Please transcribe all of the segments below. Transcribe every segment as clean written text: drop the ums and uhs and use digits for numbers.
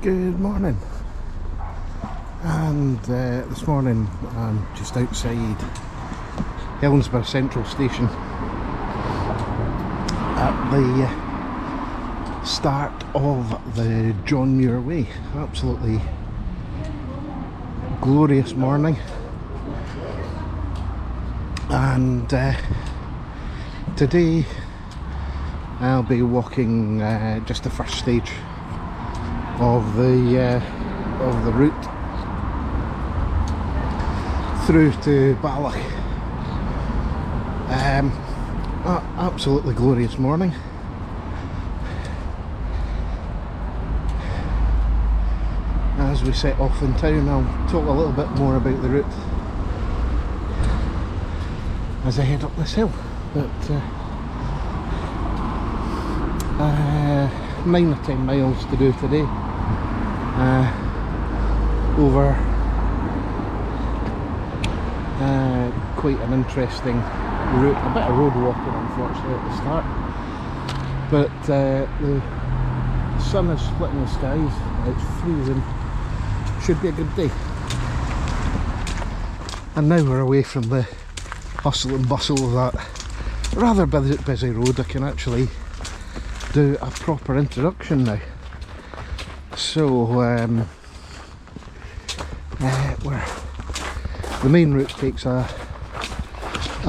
Good morning, and this morning I'm just outside Helensburgh Central Station at the start of the John Muir Way. Absolutely glorious morning, and today I'll be walking just the first stage of the route through to Balloch. Absolutely glorious morning. As we set off in town, I'll talk a little bit more about the route as I head up this hill. But 9 or 10 miles to do today, over quite an interesting route, a bit of road walking unfortunately at the start, but the sun is splitting the skies, it's freezing, should be a good day. And now we're away from the hustle and bustle of that rather busy road. I can actually do a proper introduction now. So the main route takes a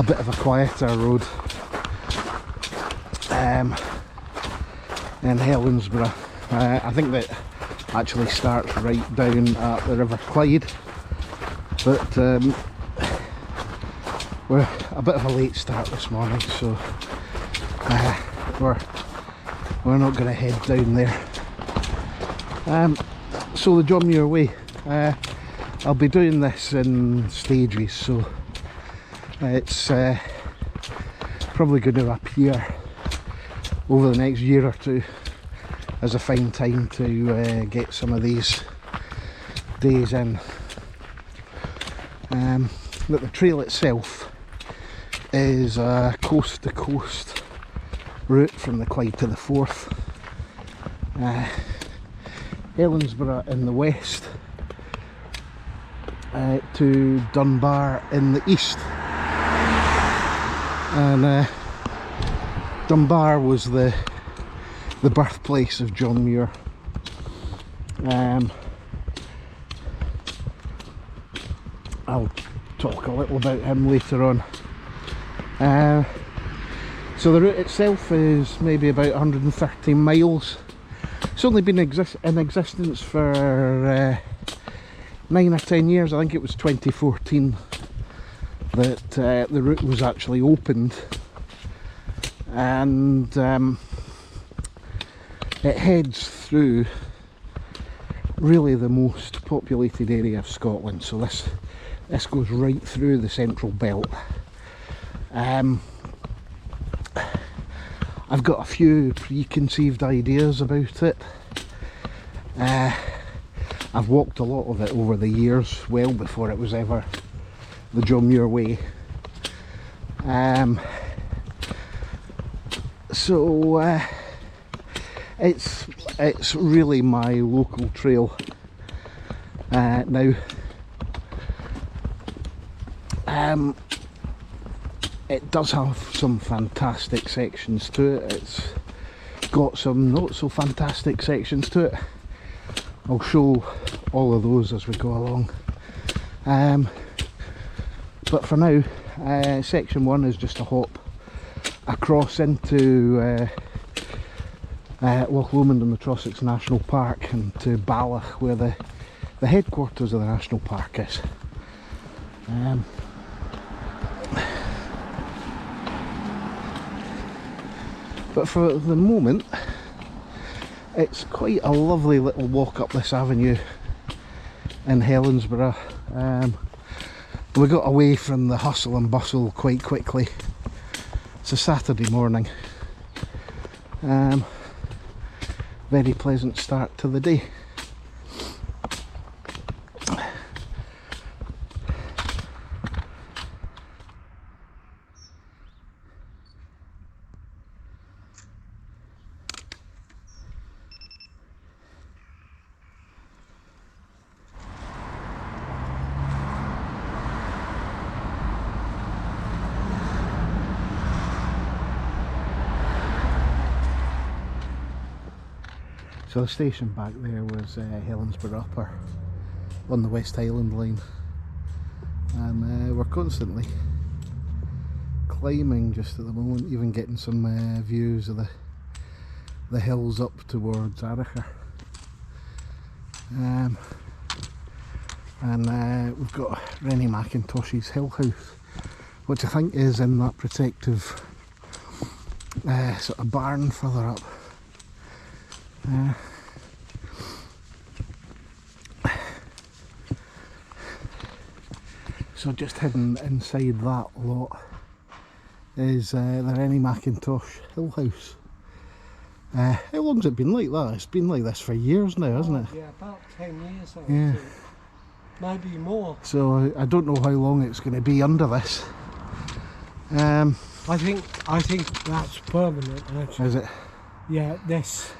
bit of a quieter road in Helensburgh. I think that actually starts right down at the River Clyde, but we're a bit of a late start this morning, so we're not going to head down there. So the John Muir Way, I'll be doing this in stages, so it's probably going to appear over the next year or two as a fine time to get some of these days in. But the trail itself is a coast to coast route from the Clyde to the Forth, Helensburgh in the west, to Dunbar in the east. And Dunbar was the birthplace of John Muir. I'll talk a little about him later on. So the route itself is maybe about 130 miles. It's only been in existence for 9 or 10 years. I think it was 2014 that the route was actually opened, and it heads through really the most populated area of Scotland. So this goes right through the central belt. I've got a few preconceived ideas about it. I've walked a lot of it over the years, well before it was ever the John Muir Way. So it's really my local trail now. It does have some fantastic sections to it. It's got some not so fantastic sections to it. I'll show all of those as we go along. But for now, section 1 is just a hop across into Loch Lomond and the Trossachs National Park, and to Balloch, where the headquarters of the national park is. But for the moment, it's quite a lovely little walk up this avenue in Helensburgh. We got away from the hustle and bustle quite quickly. It's a Saturday morning. Very pleasant start to the day. So the station back there was Helensburgh Upper on the West Highland line, and we're constantly climbing just at the moment, even getting some views of the hills up towards Aricher. And we've got Rennie Mackintosh's Hill House, which I think is in that protective sort of barn further up. So just hidden inside that lot is the Rennie Mackintosh Hill House. How long's it been like that? It's been like this for years now, hasn't it? Yeah, about 10 years I Yeah. think. Maybe more. So I don't know how long it's going to be under this. I think that's permanent actually. Is it? Yeah, this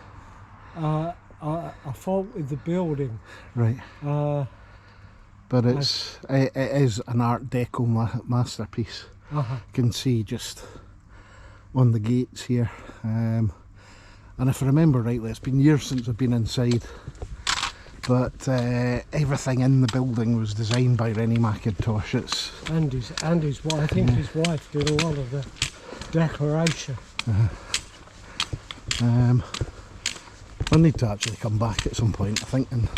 I fault with the building. Right. But it is an Art Deco masterpiece. You can see just on the gates here. And if I remember rightly, it's been years since I've been inside, but everything in the building was designed by Rennie Mackintosh. And his wife. I think his wife did a lot of the decoration. I need to actually come back at some point, I think, and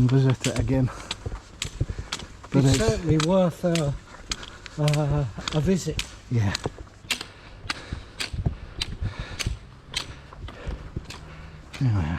visit it again. But It's certainly worth a visit. Yeah. Yeah.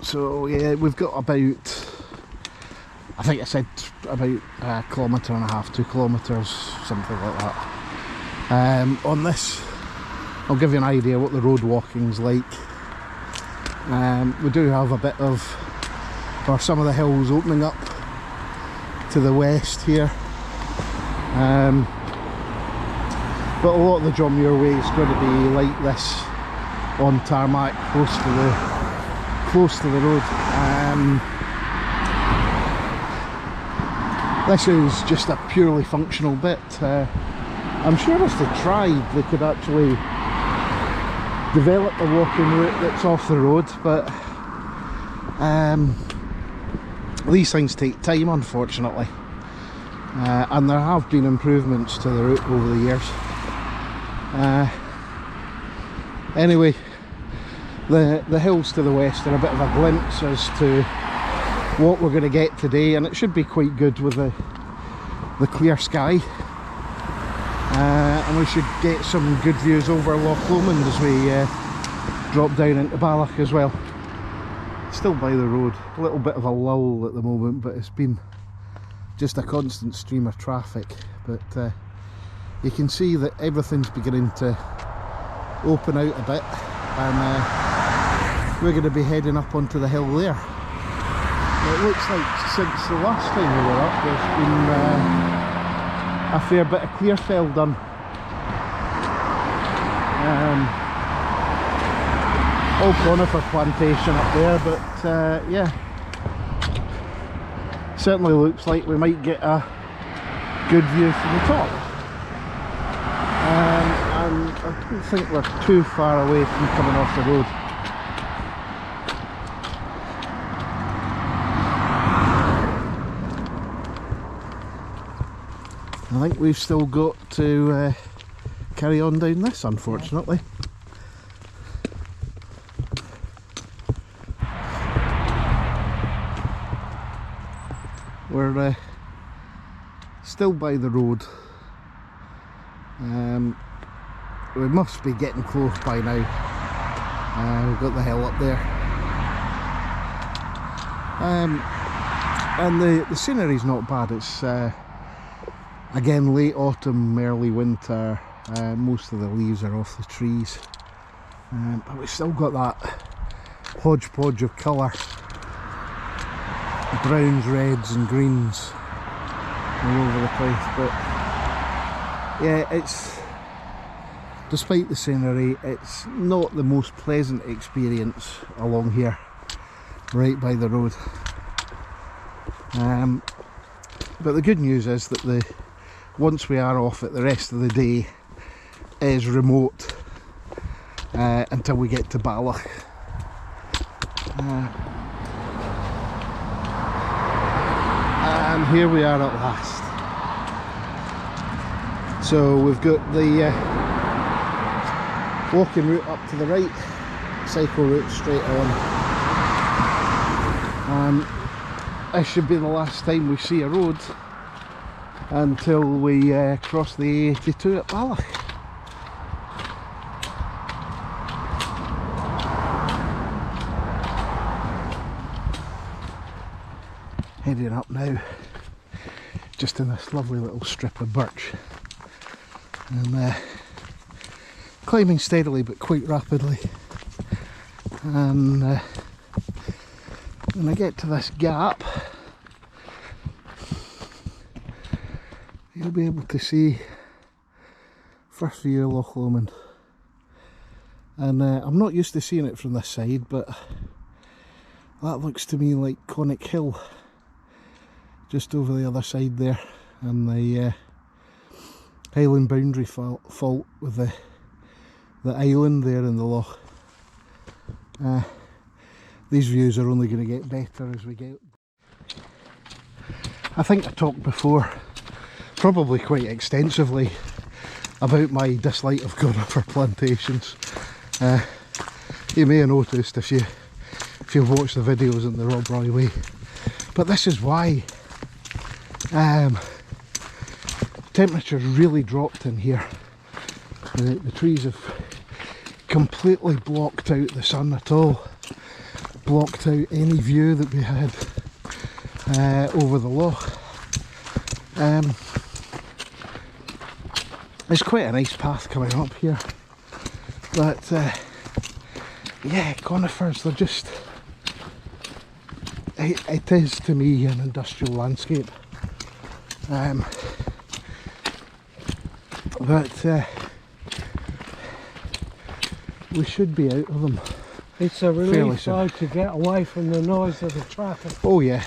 So yeah, we've got about, I think I said about a kilometre and a half, 2 kilometres, something like that. On this, I'll give you an idea what the road walking's like. We do have a bit of, or some of the hills opening up to the west here. But a lot of the John Muir Way is going to be like this, on tarmac, close to the road. This is just a purely functional bit. I'm sure if they tried, they could actually develop a walking route that's off the road, but these things take time, unfortunately, and there have been improvements to the route over the years. Anyway, the hills to the west are a bit of a glimpse as to what we're going to get today, and it should be quite good with the clear sky, and we should get some good views over Loch Lomond as we drop down into Balloch as well. Still by the road, a little bit of a lull at the moment, but it's been just a constant stream of traffic. But you can see that everything's beginning to open out a bit, and we're going to be heading up onto the hill there. It looks like since the last time we were up, there's been a fair bit of clearfell done. All conifer plantation up there, but yeah, certainly looks like we might get a good view from the top. And I don't think we're too far away from coming off the road. I think we've still got to carry on down this, unfortunately. We're still by the road. We must be getting close by now. We've got the hill up there. And the scenery's not bad. It's again late autumn, early winter. Most of the leaves are off the trees, but we've still got that hodgepodge of colour, browns, reds and greens all over the place. But Yeah, it's, despite the scenery, it's not the most pleasant experience along here, right by the road. But the good news is that once we are off it, the rest of the day is remote until we get to Balloch. And here we are at last. So we've got the walking route up to the right, cycle route straight on. This should be the last time we see a road until we cross the A82 at Balloch. Heading up now, just in this lovely little strip of birch, and climbing steadily but quite rapidly. And when I get to this gap, you'll be able to see first view of Loch Lomond. And I'm not used to seeing it from this side, but that looks to me like Conic Hill, just over the other side there, and the Highland boundary fault with the island there in the loch. These views are only going to get better as we get. I think I talked before, probably quite extensively, about my dislike of conifer plantations. You may have noticed if you've watched the videos in the Rob Roy Way, but this is why. Temperature's really dropped in here. The trees have completely blocked out the sun at all, blocked out any view that we had over the loch. It's quite a nice path coming up here, but yeah, conifers, they're just, it is to me an industrial landscape. But we should be out of them. It's a relief though to get away from the noise of the traffic. Oh yeah,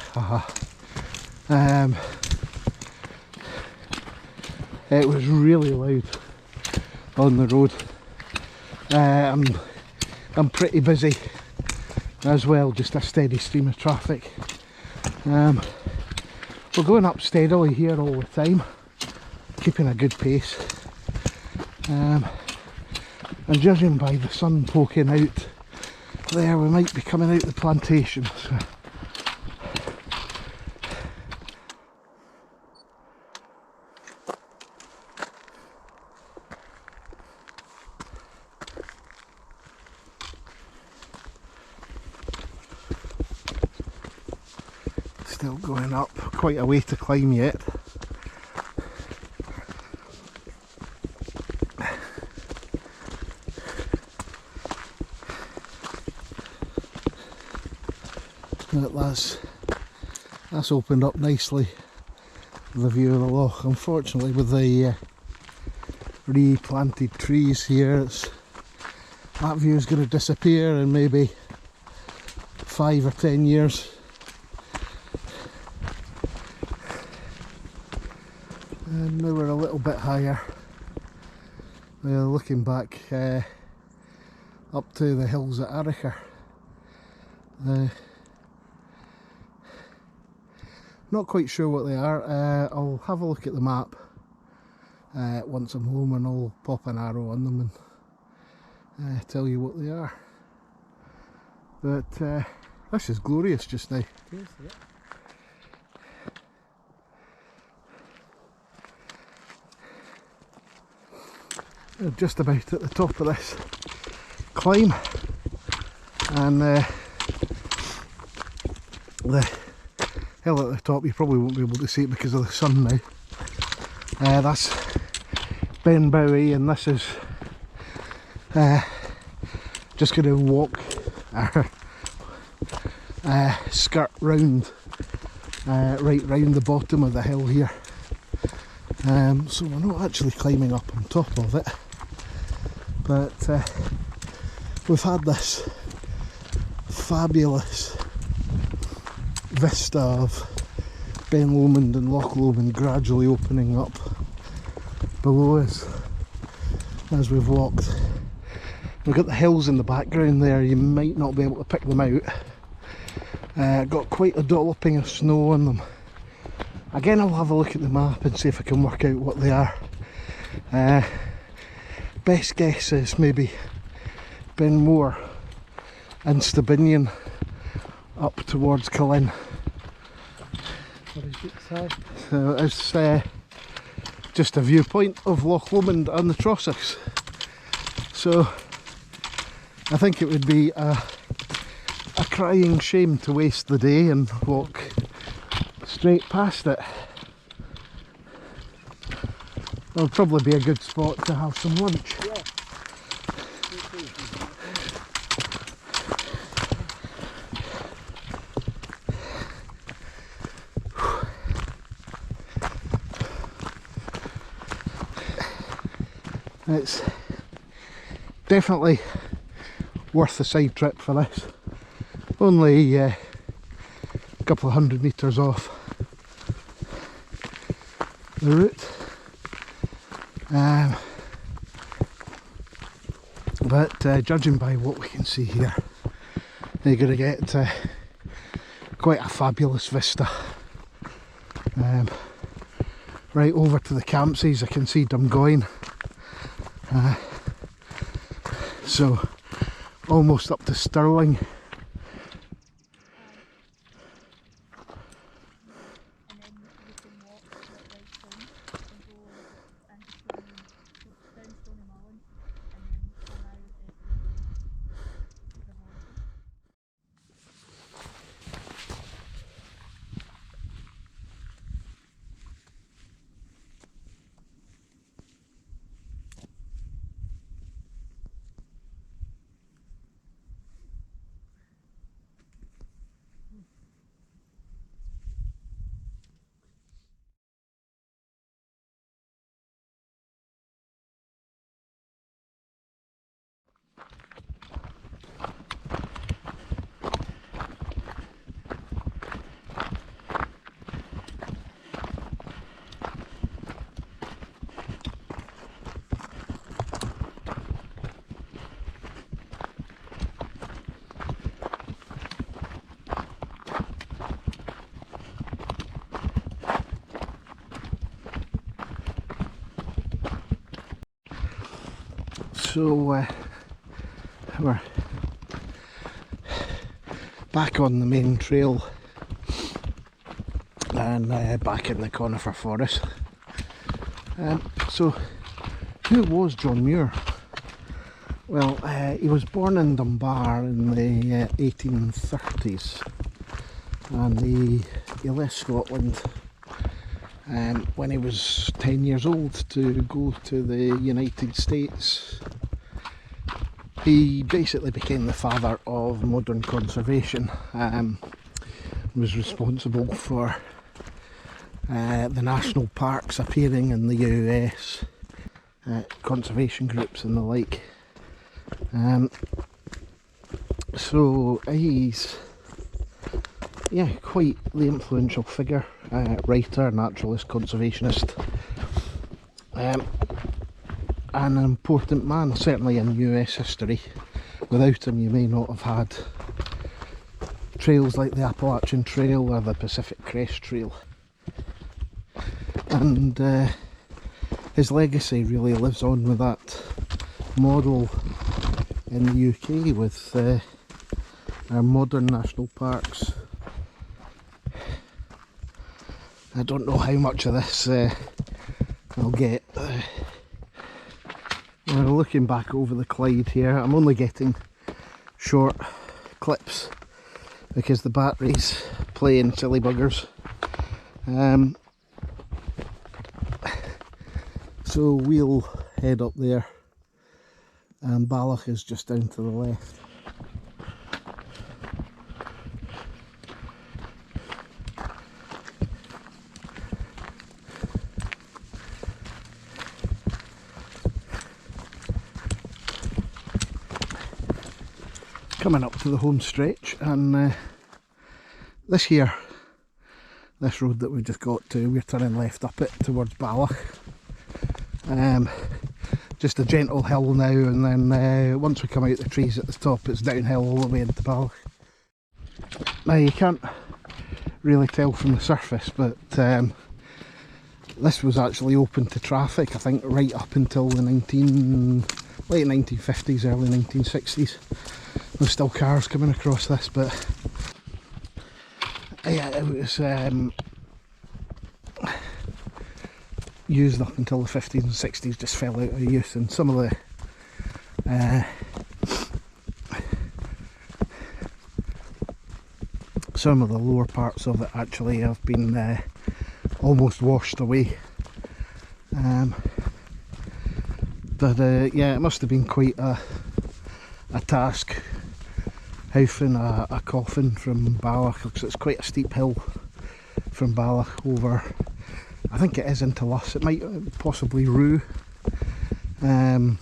it was really loud on the road. I'm pretty busy as well, just a steady stream of traffic. We're going up steadily here all the time, keeping a good pace. And judging by the sun poking out there, we might be coming out the plantation. So. Still going up, quite a way to climb yet. But that's opened up nicely, the view of the loch. Unfortunately, with the replanted trees here, that view is going to disappear in maybe 5 or 10 years. And now we're a little bit higher. We're looking back up to the hills at Aricher. Not quite sure what they are. I'll have a look at the map once I'm home, and I'll pop an arrow on them and tell you what they are. But this is glorious just now. Yes, yeah. We're just about at the top of this climb, and the hill at the top, you probably won't be able to see it because of the sun now. That's Ben Bowie, and this is just going to walk skirt round right round the bottom of the hill here. So we're not actually climbing up on top of it, but we've had this fabulous vista of Ben Lomond and Loch Lomond gradually opening up below us as we've walked. We've got the hills in the background there, you might not be able to pick them out. Got quite a dolloping of snow on them. Again, I'll have a look at the map and see if I can work out what they are. Best guess is maybe Benmore and Stabinian up towards Cullen. What does it say? So it's just a viewpoint of Loch Lomond and the Trossachs. So I think it would be a crying shame to waste the day and walk straight past it. It'll probably be a good spot to have some lunch. Yeah. It's definitely worth a side trip for this. Only a couple of 100 metres off the route. But judging by what we can see here, you're going to get quite a fabulous vista. Right over to the Campsies, I can see Dumgoyne. So almost up to Stirling. So we're back on the main trail and back in the conifer forest. So who was John Muir? Well, he was born in Dunbar in the 1830s, and he left Scotland when he was 10 years old to go to the United States. He basically became the father of modern conservation. Was responsible for the national parks appearing in the US, conservation groups and the like. So he's quite the influential figure, writer, naturalist, conservationist, and an important man, certainly in US history. Without him you may not have had trails like the Appalachian Trail or the Pacific Crest Trail. And his legacy really lives on with that model in the UK with our modern national parks. I don't know how much of this I'll get. We're looking back over the Clyde here. I'm only getting short clips because the battery's playing silly buggers. So we'll head up there, and Balloch is just down to the left. coming up to the home stretch, and this here, this road that we just got to, we're turning left up it towards Balloch. Just a gentle hill now, and then once we come out the trees at the top, it's downhill all the way into Balloch. Now you can't really tell from the surface, but this was actually open to traffic, I think, right up until the late 1950s, early 1960s. There's still cars coming across this, but yeah, it was used up until the 50s and 60s, just fell out of use, and some of the lower parts of it actually have been almost washed away. But yeah, it must have been quite a task hoofing a coffin from Balloch, because it's quite a steep hill from Balloch over, I think it is into Luss, it might possibly Rue. But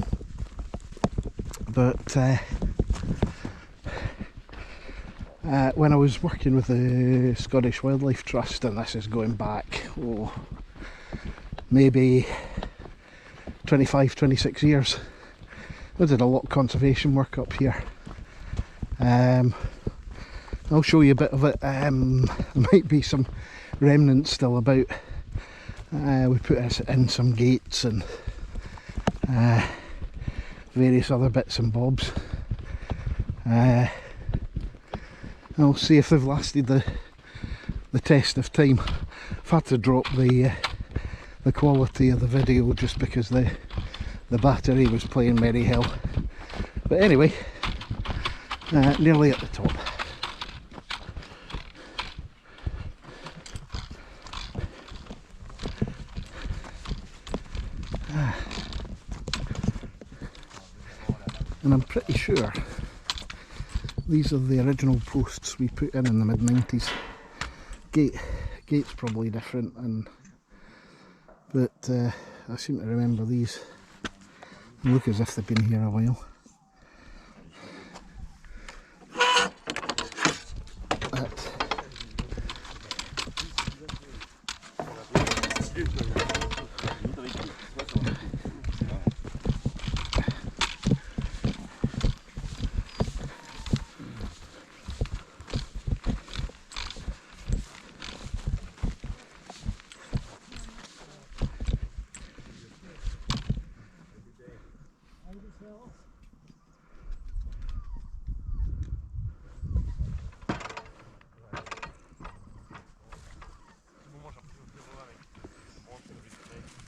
when I was working with the Scottish Wildlife Trust, and this is going back, maybe 25, 26 years, I did a lot of conservation work up here. I'll show you a bit of it. There might be some remnants still about. We put in some gates and various other bits and bobs. I'll see if they've lasted the test of time. I've had to drop the quality of the video just because the battery was playing merry hell. But anyway, nearly at the top. And I'm pretty sure these are the original posts we put in the mid-90s. Gate's probably different, but I seem to remember these look as if they've been here a while.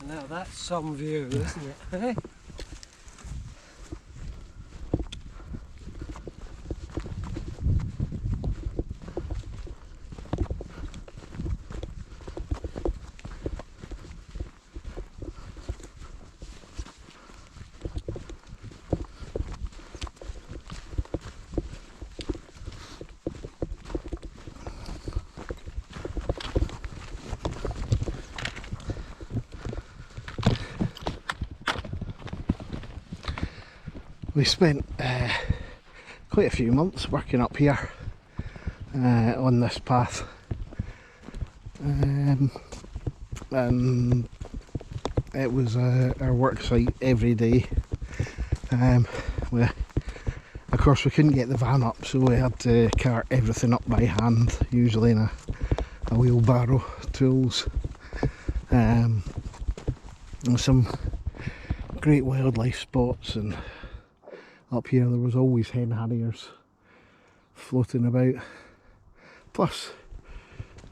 Now that's some view, isn't it? We spent quite a few months working up here on this path, and it was our work site every day. Of course we couldn't get the van up, so we had to cart everything up by hand, usually in a wheelbarrow, tools, and some great wildlife spots. And up here there was always hen harriers floating about, plus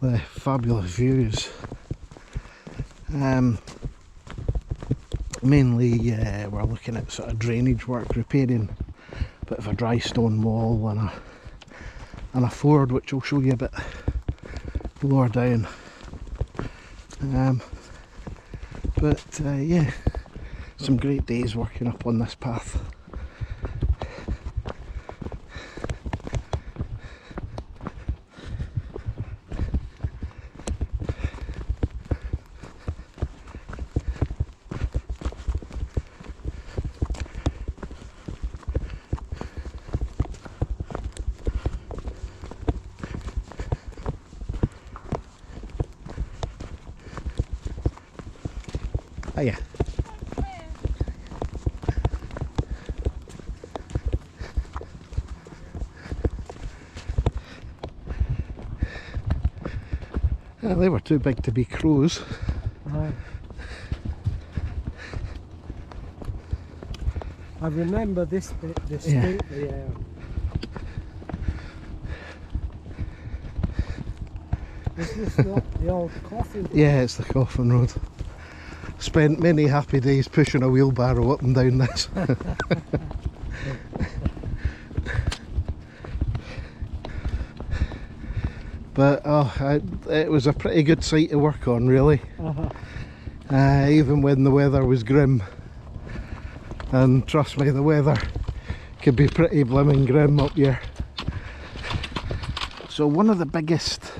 the fabulous views. Mainly we're looking at sort of drainage work, repairing a bit of a dry stone wall and a ford, which I'll show you a bit lower down. But yeah, some great days working up on this path. Hiya. Yeah, they were too big to be crows. Aye. I remember this bit distinctly. Yeah. Is this not the old coffin? Yeah, it's the Coffin Road. Spent many happy days pushing a wheelbarrow up and down this. But it was a pretty good site to work on, really. Even when the weather was grim. And trust me, the weather could be pretty blimmin' grim up here. So one of the biggest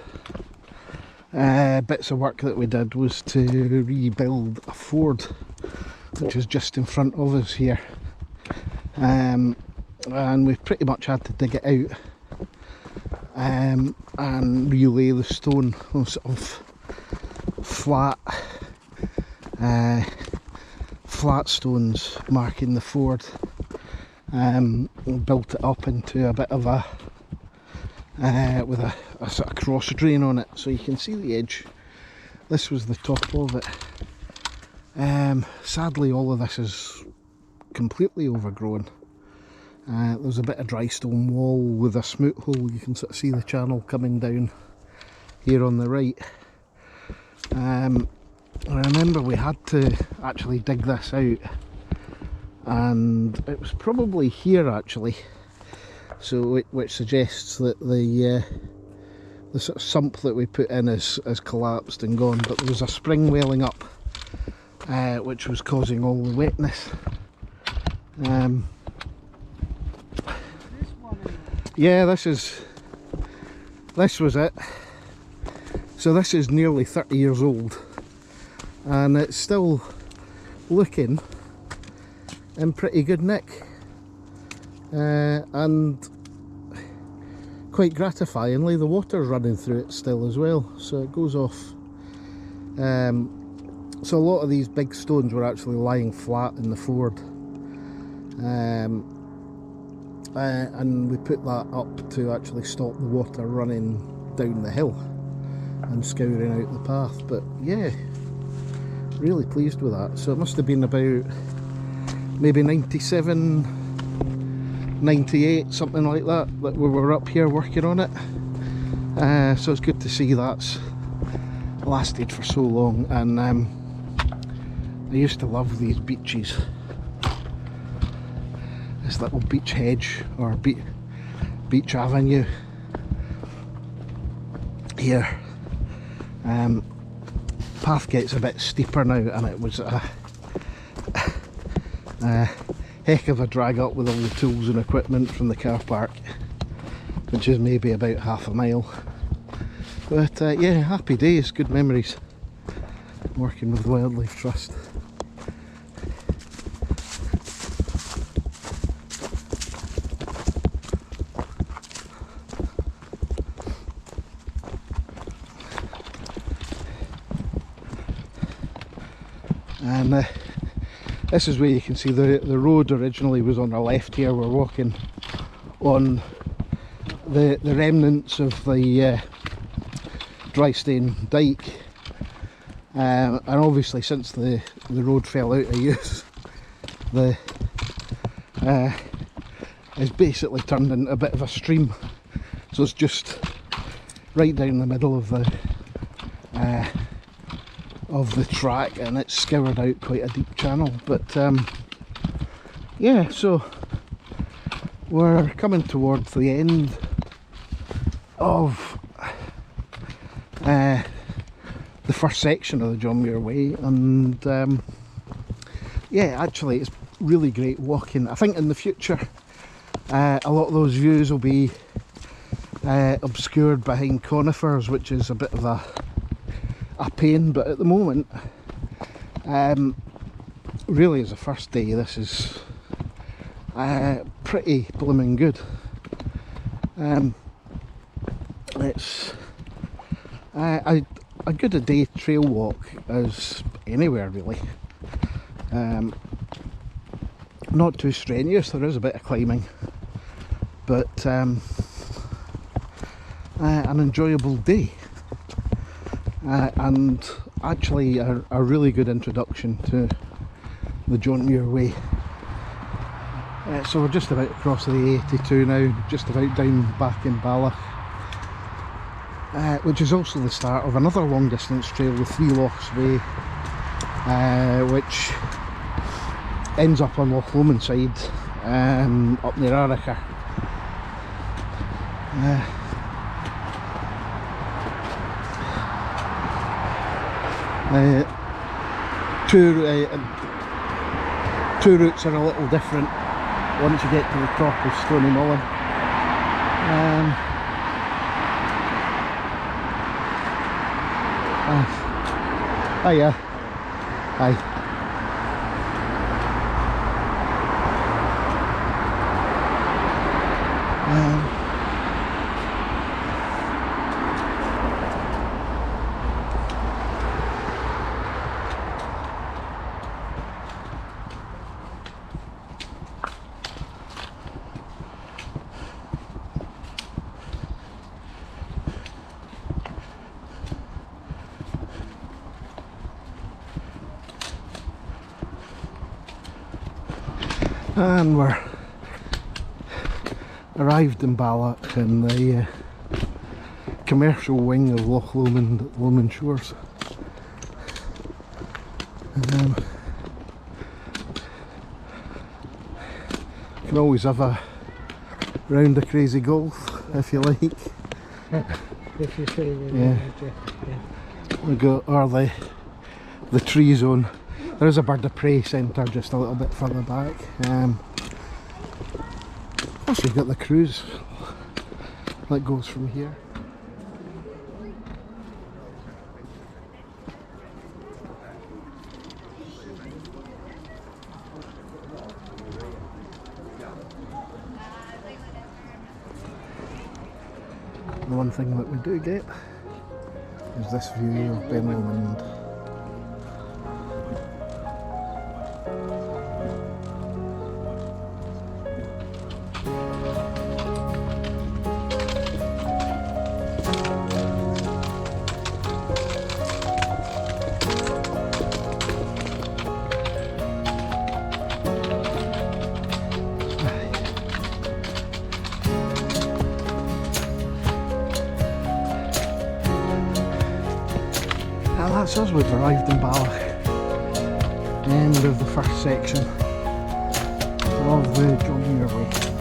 bits of work that we did was to rebuild a ford, which is just in front of us here. And we've pretty much had to dig it out. And relay the stone on sort of flat stones marking the ford. Built it up into a bit of a with a sort of cross drain on it, so you can see the edge. This was the top of it. Sadly, all of this is completely overgrown. There's a bit of dry stone wall with a smoot hole. You can sort of see the channel coming down here on the right. I remember we had to actually dig this out, and it was probably here actually, so which suggests that the sort of sump that we put in has collapsed and gone, but there was a spring welling up which was causing all the wetness. Yeah, this was it. So this is nearly 30 years old, and it's still looking in pretty good nick, and quite gratifyingly the water's running through it still as well, so it goes off. So a lot of these big stones were actually lying flat in the ford, and we put that up to actually stop the water running down the hill and scouring out the path. But yeah, really pleased with that. So it must have been about maybe 97, 98, something like that we were up here working on it. So it's good to see that's lasted for so long. And I used to love these beaches, this little beach hedge or beach avenue here. Path gets a bit steeper now, and it was a heck of a drag up with all the tools and equipment from the car park, which is maybe about half a mile. But yeah, happy days, good memories working with the Wildlife Trust. And this is where you can see the road originally was on the left here. We're walking on the remnants of the dry stone dyke, and obviously since the road fell out of use, it's basically turned into a bit of a stream. So it's just right down the middle of the track, and it's scoured out quite a deep channel. But yeah, so we're coming towards the end of the first section of the John Muir Way, and yeah, actually it's really great walking. I think in the future a lot of those views will be obscured behind conifers, which is a bit of a pain, but at the moment, really as a first day, this is pretty blooming good. It's a good a day trail walk as anywhere really. Not too strenuous, there is a bit of climbing, but an enjoyable day, and actually a really good introduction to the John Muir Way. So we're just about across the A82 now, just about down back in Balloch, which is also the start of another long distance trail, the Three Lochs Way, which ends up on Loch Lomond side, up near Arica. Two routes are a little different once you get to the top of Stony Mullen. Hiya. Hi. And we're arrived in Balloch in the commercial wing of Loch Lomond at Lomond Shores. You can always have a round of crazy golf if you like. If you feel really Yeah. We got the tree zone. There is a bird of prey centre just a little bit further back. Also you've got the cruise that goes from here. The one thing that we do get is this view of Ben Lomond. And that's us, we've arrived in Balloch. End of the first section of the John Muir Way.